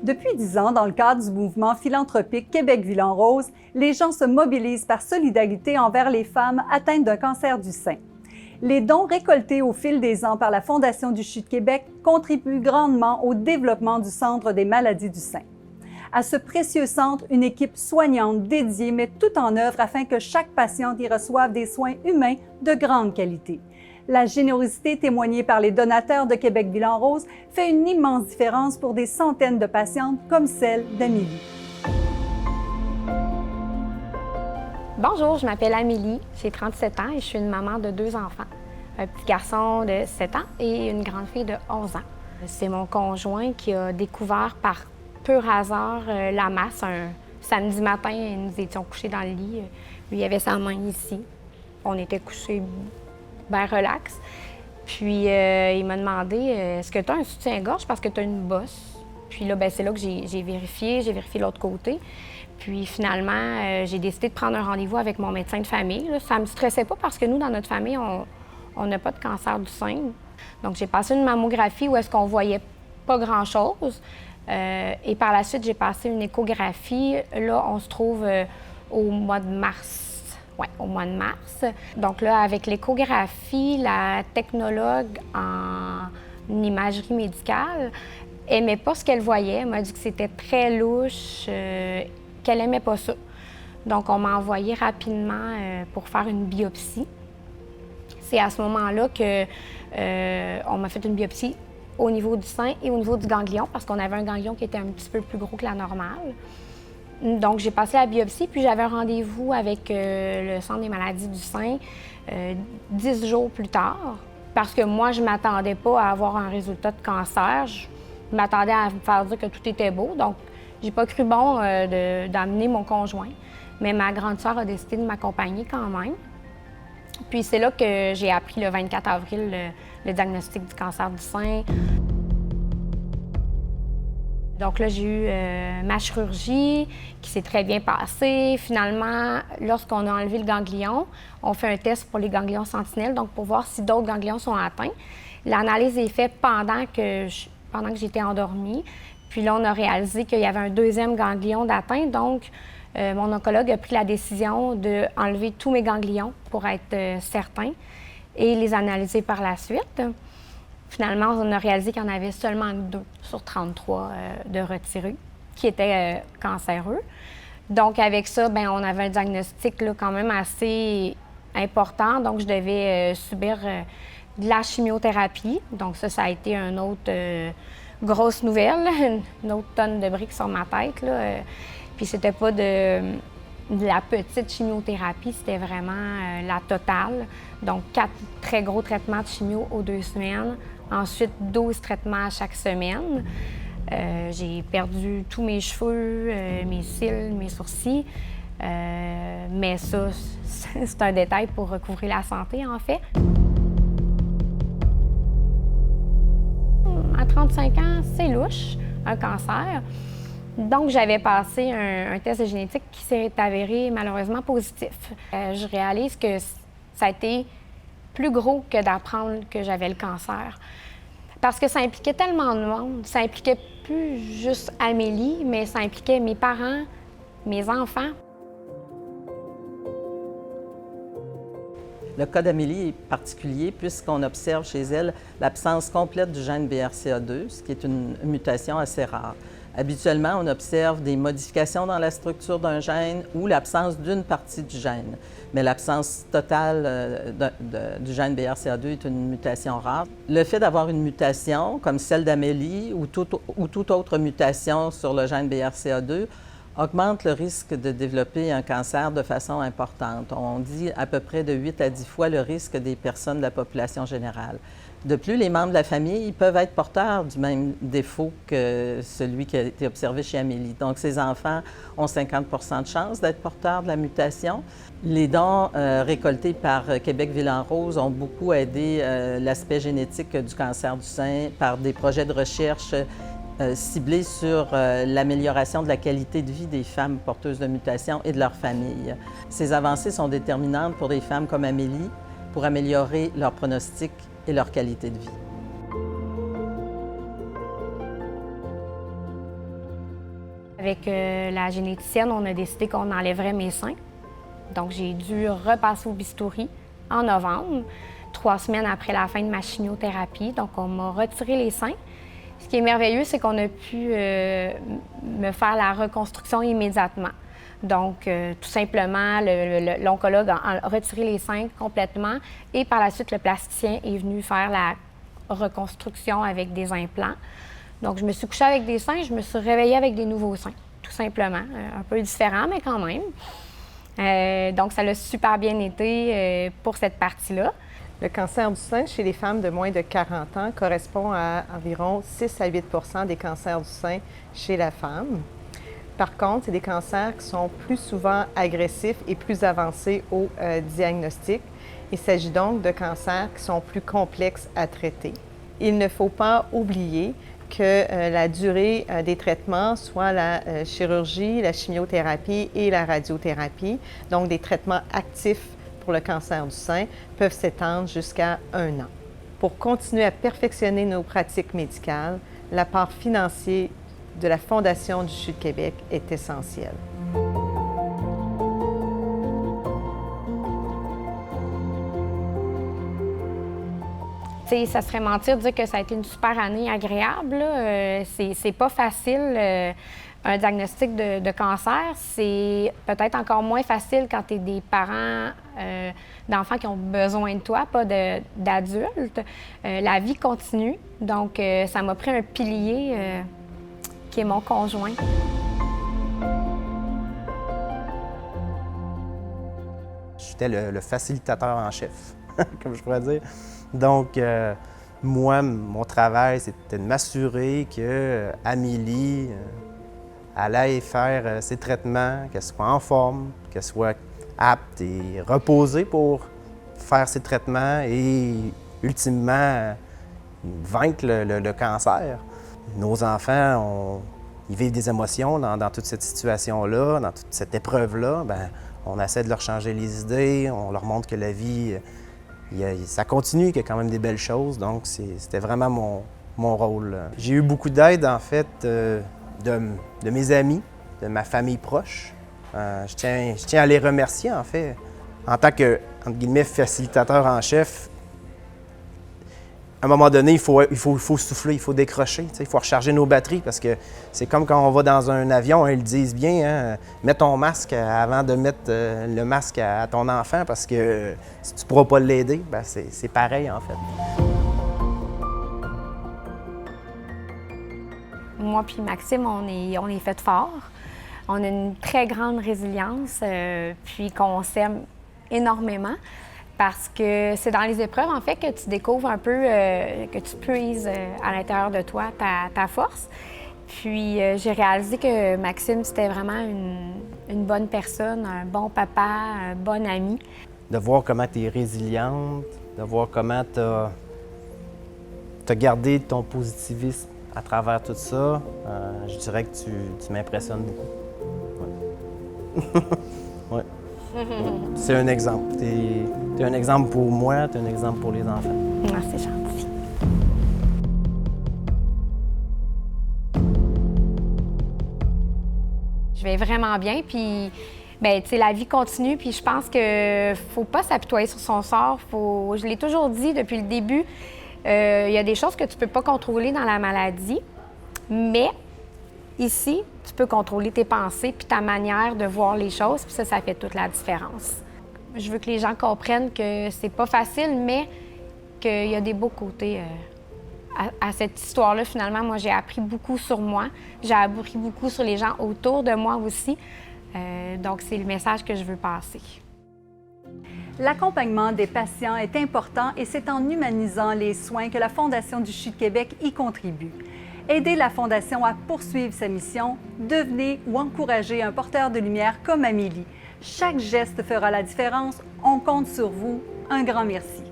Depuis 10 ans, dans le cadre du mouvement philanthropique Québec-Ville-en-Rose, les gens se mobilisent par solidarité envers les femmes atteintes d'un cancer du sein. Les dons récoltés au fil des ans par la Fondation du CHU de Québec contribuent grandement au développement du Centre des maladies du sein. À ce précieux centre, une équipe soignante dédiée met tout en œuvre afin que chaque patiente y reçoive des soins humains de grande qualité. La générosité témoignée par les donateurs de Québec-Ville-en-Rose fait une immense différence pour des centaines de patientes comme celle d'Amélie. Bonjour, je m'appelle Amélie, j'ai 37 ans et je suis une maman de 2 enfants. Un petit garçon de 7 ans et une grande fille de 11 ans. C'est mon conjoint qui a découvert par pur hasard la masse. Un samedi matin, nous étions couchés dans le lit. Lui, il avait sa main ici. On était couchés bien relax. Puis il m'a demandé est-ce que tu as un soutien-gorge parce que tu as une bosse? Puis là, c'est là que j'ai vérifié l'autre côté. Puis finalement, j'ai décidé de prendre un rendez-vous avec mon médecin de famille. Là, ça ne me stressait pas parce que nous, dans notre famille, on n'a pas de cancer du sein. Donc j'ai passé une mammographie où est-ce qu'on voyait pas grand-chose. Et par la suite, j'ai passé une échographie. Là, on se trouve au mois de mars. Oui, au mois de mars. Donc là, avec l'échographie, la technologue en imagerie médicale n'aimait pas ce qu'elle voyait. Elle m'a dit que c'était très louche, qu'elle n'aimait pas ça. Donc, on m'a envoyé rapidement pour faire une biopsie. C'est à ce moment-là qu'on m'a fait une biopsie au niveau du sein et au niveau du ganglion, parce qu'on avait un ganglion qui était un petit peu plus gros que la normale. Donc, j'ai passé la biopsie, puis j'avais un rendez-vous avec le Centre des maladies du sein 10 jours plus tard, parce que moi, je ne m'attendais pas à avoir un résultat de cancer. Je m'attendais à me faire dire que tout était beau. Donc, j'ai pas cru bon d'amener mon conjoint. Mais ma grande sœur a décidé de m'accompagner quand même. Puis c'est là que j'ai appris le 24 avril le diagnostic du cancer du sein. Donc là, j'ai eu ma chirurgie qui s'est très bien passée. Finalement, lorsqu'on a enlevé le ganglion, on fait un test pour les ganglions sentinelles, donc pour voir si d'autres ganglions sont atteints. L'analyse est faite pendant que j'étais endormie. Puis là, on a réalisé qu'il y avait un deuxième ganglion d'atteint. Donc, mon oncologue a pris la décision d'enlever tous mes ganglions pour être certain et les analyser par la suite. Finalement, on a réalisé qu'il y en avait seulement 2 sur 33 de retirés qui étaient cancéreux. Donc, avec ça, on avait un diagnostic là, quand même assez important. Donc, je devais subir de la chimiothérapie. Donc, ça a été un autre grosse nouvelle, une autre tonne de briques sur ma tête. Là. Puis, c'était pas de la petite chimiothérapie, c'était vraiment la totale. Donc, 4 très gros traitements de chimio aux 2 semaines. Ensuite, 12 traitements à chaque semaine. J'ai perdu tous mes cheveux, mes cils, mes sourcils. Mais ça, c'est un détail pour recouvrir la santé, en fait. À 35 ans, c'est louche, un cancer. Donc, j'avais passé un test de génétique qui s'est avéré malheureusement positif. Je réalise que ça a été plus gros que d'apprendre que j'avais le cancer. Parce que ça impliquait tellement de monde. Ça impliquait plus juste Amélie, mais ça impliquait mes parents, mes enfants. Le cas d'Amélie est particulier puisqu'on observe chez elle l'absence complète du gène BRCA2, ce qui est une mutation assez rare. Habituellement, on observe des modifications dans la structure d'un gène ou l'absence d'une partie du gène. Mais l'absence totale du gène BRCA2 est une mutation rare. Le fait d'avoir une mutation comme celle d'Amélie ou toute autre mutation sur le gène BRCA2 augmente le risque de développer un cancer de façon importante. On dit à peu près de 8 à 10 fois le risque des personnes de la population générale. De plus, les membres de la famille peuvent être porteurs du même défaut que celui qui a été observé chez Amélie. Donc, ces enfants ont 50 de chance d'être porteurs de la mutation. Les dons récoltés par Québec-Ville-en-Rose ont beaucoup aidé l'aspect génétique du cancer du sein par des projets de recherche ciblés sur l'amélioration de la qualité de vie des femmes porteuses de mutations et de leurs familles. Ces avancées sont déterminantes pour des femmes comme Amélie pour améliorer leur pronostic et leur qualité de vie. Avec la généticienne, on a décidé qu'on enlèverait mes seins. Donc, j'ai dû repasser au bistouri en novembre, 3 semaines après la fin de ma chimiothérapie. Donc, on m'a retiré les seins. Ce qui est merveilleux, c'est qu'on a pu me faire la reconstruction immédiatement. Donc, tout simplement, l'oncologue a retiré les seins complètement et par la suite, le plasticien est venu faire la reconstruction avec des implants. Donc, je me suis couchée avec des seins, je me suis réveillée avec des nouveaux seins, tout simplement. Un peu différent, mais quand même. Donc, ça l'a super bien été pour cette partie-là. Le cancer du sein chez les femmes de moins de 40 ans correspond à environ 6 à 8 % des cancers du sein chez la femme. Par contre, c'est des cancers qui sont plus souvent agressifs et plus avancés au diagnostic. Il s'agit donc de cancers qui sont plus complexes à traiter. Il ne faut pas oublier que la durée des traitements, soit la chirurgie, la chimiothérapie et la radiothérapie, donc des traitements actifs pour le cancer du sein, peuvent s'étendre jusqu'à 1 an. Pour continuer à perfectionner nos pratiques médicales, l'apport financier de la Fondation du CHU de Québec est essentiel. Ça serait mentir de dire que ça a été une super année agréable. C'est pas facile, un diagnostic de cancer. C'est peut-être encore moins facile quand tu es des parents d'enfants qui ont besoin de toi, pas d'adultes. La vie continue, donc ça m'a pris un pilier qui est mon conjoint. J'étais le facilitateur en chef, comme je pourrais dire. Donc, moi, mon travail, c'était de m'assurer que Amélie allait faire ses traitements, qu'elle soit en forme, qu'elle soit apte et reposée pour faire ses traitements et, ultimement, vaincre le cancer. Nos enfants, ils vivent des émotions dans toute cette situation-là, dans toute cette épreuve-là. Bien, on essaie de leur changer les idées, on leur montre que la vie, ça continue, qu'il y a quand même des belles choses. Donc, c'était vraiment mon rôle. J'ai eu beaucoup d'aide, en fait, de mes amis, de ma famille proche. Je tiens à les remercier, en fait. En tant que, entre guillemets, facilitateur en chef, à un moment donné, il faut souffler, il faut décrocher, il faut recharger nos batteries parce que c'est comme quand on va dans un avion, ils le disent bien, hein, mets ton masque avant de mettre le masque à ton enfant parce que si tu ne pourras pas l'aider, ben c'est pareil en fait. Moi puis Maxime, on est fait fort. On a une très grande résilience, puis qu'on s'aime énormément. Parce que c'est dans les épreuves, en fait, que tu découvres un peu, que tu puises à l'intérieur de toi ta force. Puis j'ai réalisé que Maxime, c'était vraiment une bonne personne, un bon papa, un bon ami. De voir comment tu es résiliente, de voir comment tu as gardé ton positivisme à travers tout ça, je dirais que tu m'impressionnes beaucoup. Ouais. Ouais. C'est un exemple. T'es un exemple pour moi, t'es un exemple pour les enfants. Ah, c'est gentil. Je vais vraiment bien, puis bien, tu sais, la vie continue, puis je pense que faut pas s'apitoyer sur son sort. Je l'ai toujours dit depuis le début, il y a des choses que tu peux pas contrôler dans la maladie, mais ici, tu peux contrôler tes pensées puis ta manière de voir les choses, puis ça fait toute la différence. Je veux que les gens comprennent que c'est pas facile, mais qu'il y a des beaux côtés à cette histoire-là. Finalement, moi, j'ai appris beaucoup sur moi. J'ai appris beaucoup sur les gens autour de moi aussi. Donc, c'est le message que je veux passer. L'accompagnement des patients est important et c'est en humanisant les soins que la Fondation du CHU de Québec y contribue. Aidez la Fondation à poursuivre sa mission, devenez ou encouragez un porteur de lumière comme Amélie. Chaque geste fera la différence. On compte sur vous. Un grand merci.